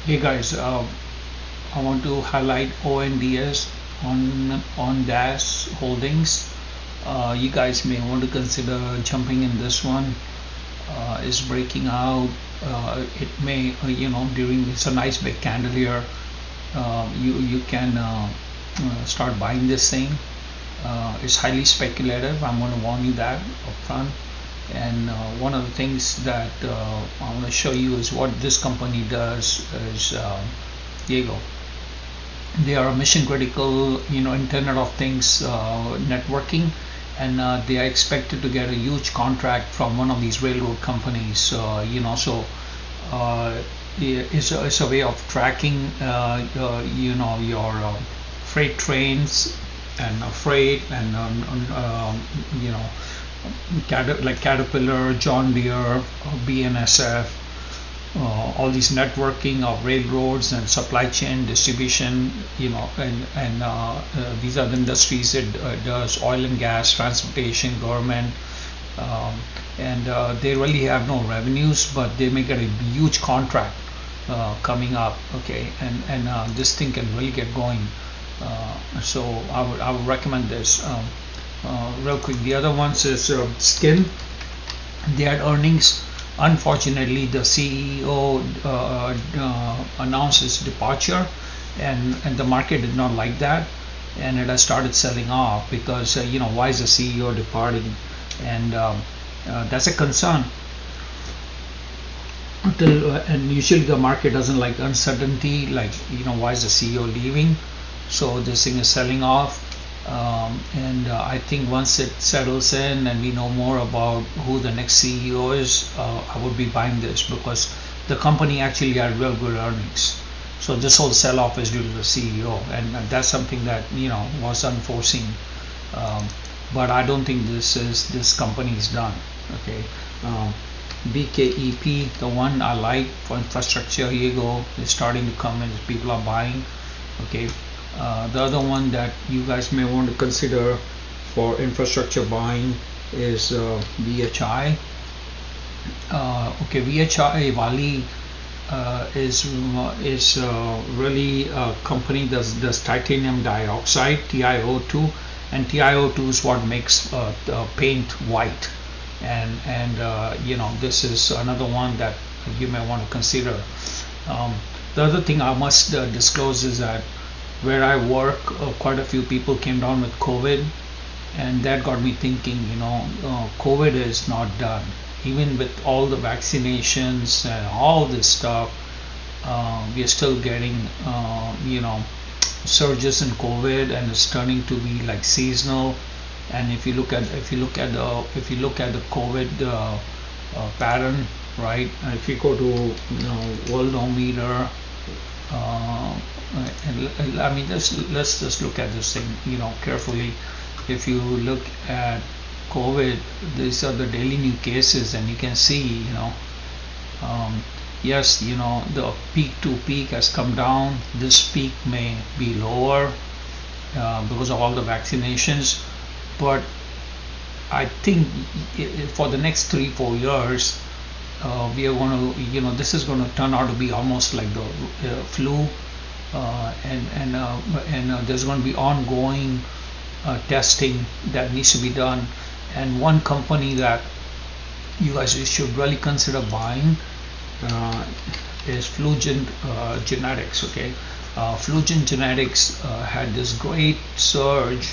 Hey guys, I want to highlight ONDS on DAS Holdings. You guys may want to consider jumping in this one. Is breaking out. It may, during it's a nice big candle here. You can start buying this thing. It's highly speculative. I'm going to warn you that upfront. And one of the things that I want to show you is what this company does is there you go. They are a mission critical, Internet of Things networking, and they are expected to get a huge contract from one of these railroad companies. So it's a way of tracking, your freight trains and freight and like Caterpillar, John Deere, BNSF, all these networking of railroads and supply chain distribution, and these are the industries it does: oil and gas, transportation, government, and they really have no revenues, but they may get a huge contract coming up. Okay, and this thing can really get going. So I would recommend this. Real quick, the other ones is Skin. They had earnings. Unfortunately, the CEO announced his departure, and the market did not like that, and it has started selling off because why is the CEO departing, and that's a concern. And usually the market doesn't like uncertainty, like why is the CEO leaving, so this thing is selling off. And I think once it settles in and we know more about who the next CEO is, I would be buying this because the company actually had real good earnings. So this whole sell-off is due to the CEO, and that's something that was unforeseen. But I don't think this company is done. Okay. BKEP, the one I like for infrastructure, here you go. It's starting to come in. People are buying. Okay. The other one that you guys may want to consider for infrastructure buying is VHI. Okay, VHI Vali is really a company that does titanium dioxide, TiO2, and TiO2 is what makes paint white. And this is another one that you may want to consider. The other thing I must disclose is that where I work, quite a few people came down with COVID, and that got me thinking, COVID is not done. Even with all the vaccinations and all this stuff, we are still getting, surges in COVID, and it's turning to be like seasonal. And if you look at the COVID pattern, right? If you go to worldometer. And I mean, let's just look at this thing, carefully. If you look at COVID, these are the daily new cases, and you can see, yes, the peak to peak has come down. This peak may be lower because of all the vaccinations, but I think for the next 3-4 years, we are going to, this is going to turn out to be almost like the flu. And there's going to be ongoing testing that needs to be done. And one company that you guys should really consider buying is Flugent Genetics. Okay, Flugent Genetics had this great surge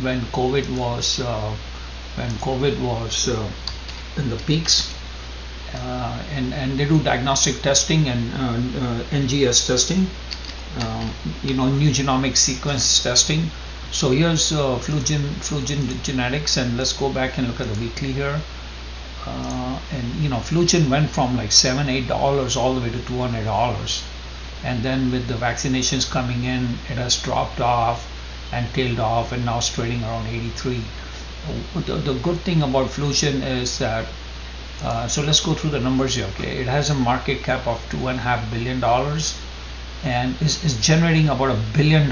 when COVID was in the peaks. And they do diagnostic testing and NGS testing, new genomic sequence testing. So here's Flugent Genetics, and let's go back and look at the weekly here. And Flugent went from like $7-8 all the way to $200, and then with the vaccinations coming in, it has dropped off and tailed off, and now it's trading around 83. The good thing about Flugent is that so let's go through the numbers here. Okay, it has a market cap of $2.5 billion, and is generating about $1 billion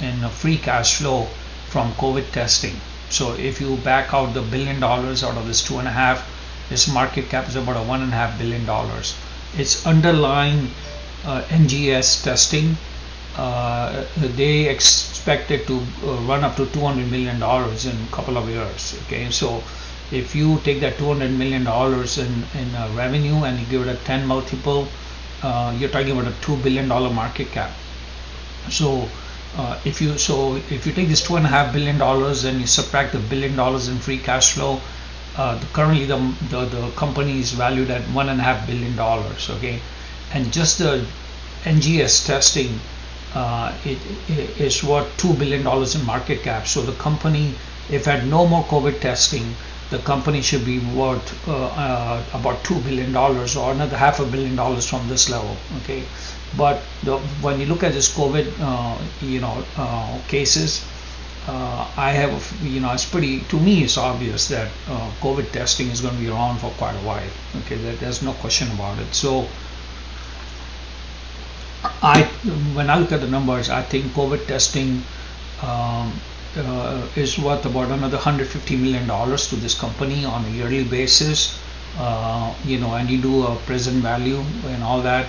in free cash flow from COVID testing. So if you back out the $1 billion out of this 2.5, its market cap is about a $1.5 billion. its underlying NGS testing, they expect it to run up to $200 million in a couple of years. Okay, so if you take that $200 million in revenue and you give it a 10 multiple, you're talking about a $2 billion market cap. So if you take this $2.5 billion and you subtract the $1 billion in free cash flow, currently the company is valued at $1.5 billion. Okay, and just the NGS testing it is worth $2 billion in market cap. So the company, if had no more COVID testing, the company should be worth about $2 billion or another $500 million from this level. Okay, but when you look at this COVID cases, I have, it's pretty, to me it's obvious that COVID testing is going to be around for quite a while. Okay, there's no question about it. So when I look at the numbers, I think COVID testing is worth about another $150 million to this company on a yearly basis. And you do a present value and all that,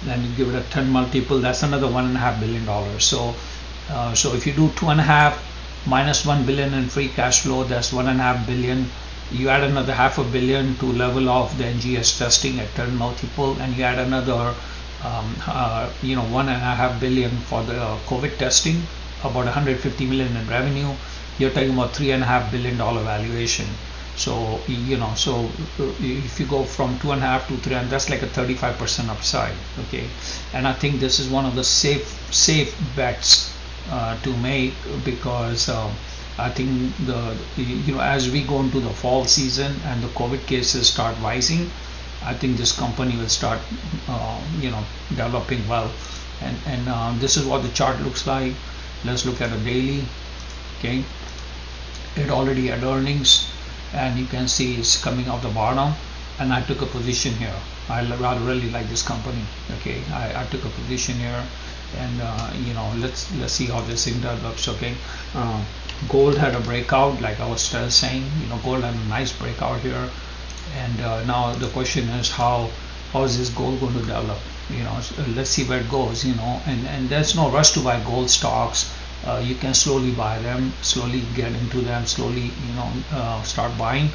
and you give it a 10 multiple, that's another $1.5 billion. So if you do 2.5 minus 1 billion in free cash flow, that's 1.5 billion. You add another $500 million to level off the NGS testing at 10 multiple, and you add another 1.5 billion for the COVID testing, about 150 million in revenue. You're talking about $3.5 billion valuation. So if you go from 2.5 to 3, that's like a 35% upside. Okay, and I think this is one of the safe bets to make, because I think as we go into the fall season and the COVID cases start rising, I think this company will start developing well. And this is what the chart looks like. Let's look at a daily. Okay, it already had earnings, and you can see it's coming out the bottom, and I took a position here. I really like this company. Okay, I took a position here, and let's see how this thing develops. Okay, gold had a breakout, like I was saying. Gold had a nice breakout here, and now the question is how is this gold going to develop? So let's see where it goes. And there's no rush to buy gold stocks. You can slowly buy them, slowly get into them, slowly start buying.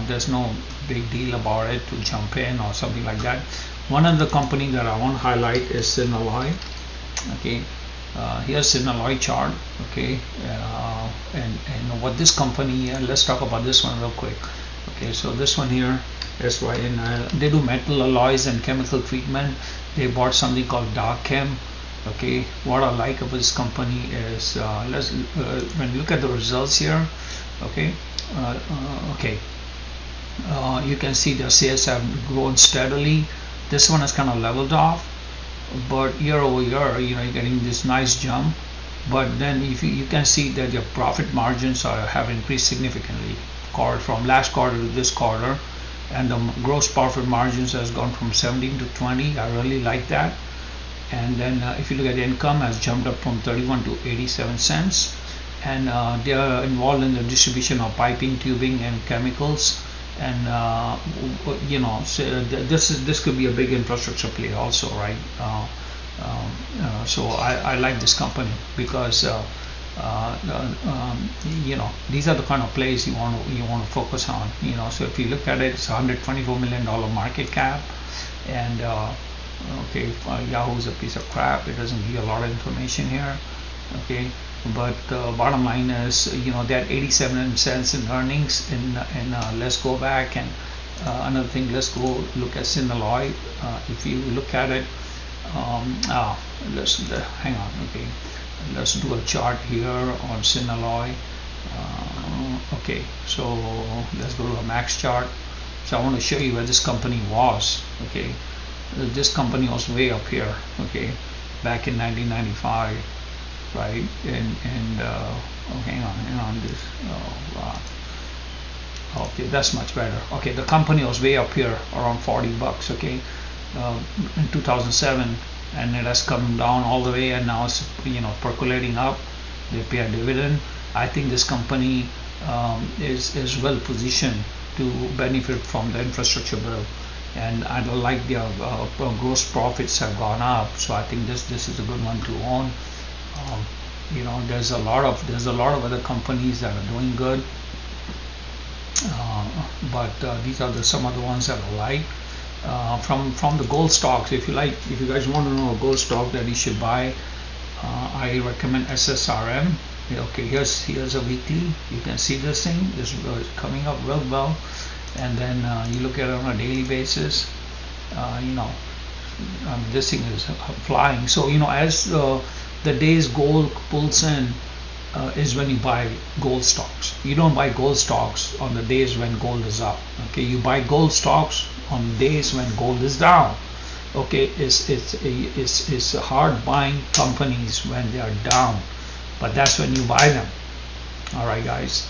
There's no big deal about it to jump in or something like that. One of the company that I want to highlight is Synalloy. Okay, here's Synalloy chart. Okay, and what this company, let's talk about this one real quick. Okay, so this one here is why they do metal alloys and chemical treatment. They bought something called Darchem. Okay, what I like about this company is when you look at the results here. Okay, you can see their sales have grown steadily. This one has kind of leveled off, but year over year, you're getting this nice jump. But then if you can see that your profit margins have increased significantly from last quarter to this quarter, and the gross profit margins has gone from 17 to 20. I really like that. And then if you look at the income, has jumped up from 31 to 87 cents, and they are involved in the distribution of piping, tubing, and chemicals. And so this could be a big infrastructure play also, right? So I like this company because these are the kind of plays you want to focus on. So if you look at it, it's $124 million market cap, and Yahoo is a piece of crap. It doesn't give you a lot of information here. Okay, but bottom line is, they had 87 cents in earnings. And let's go back and another thing. Let's go look at Synalloy. If you look at it, hang on. Okay, let's do a chart here on Synalloy. Okay, so let's go to a max chart. So I want to show you where this company was. Okay, this company was way up here. Okay, back in 1995, right? And hang on this. Okay, that's much better. Okay, the company was way up here around $40. Okay, in 2007, and it has come down all the way, and now it's percolating up. They pay a dividend. I think this company is well positioned to benefit from the infrastructure bill, and I like their gross profits have gone up, so I think this is a good one to own. You know, there's a lot of other companies that are doing good, but these are some of the ones that I like. From the gold stocks, if you guys want to know a gold stock that you should buy, I recommend SSRM. Okay, here's a weekly. You can see this thing is coming up real well, and then you look at it on a daily basis. You know, this thing is flying. So you know, as the days gold pulls in, is when you buy gold stocks. You don't buy gold stocks on the days when gold is up. Okay, you buy gold stocks on days when gold is down. Okay, it's hard buying companies when they are down, but that's when you buy them. All right, guys.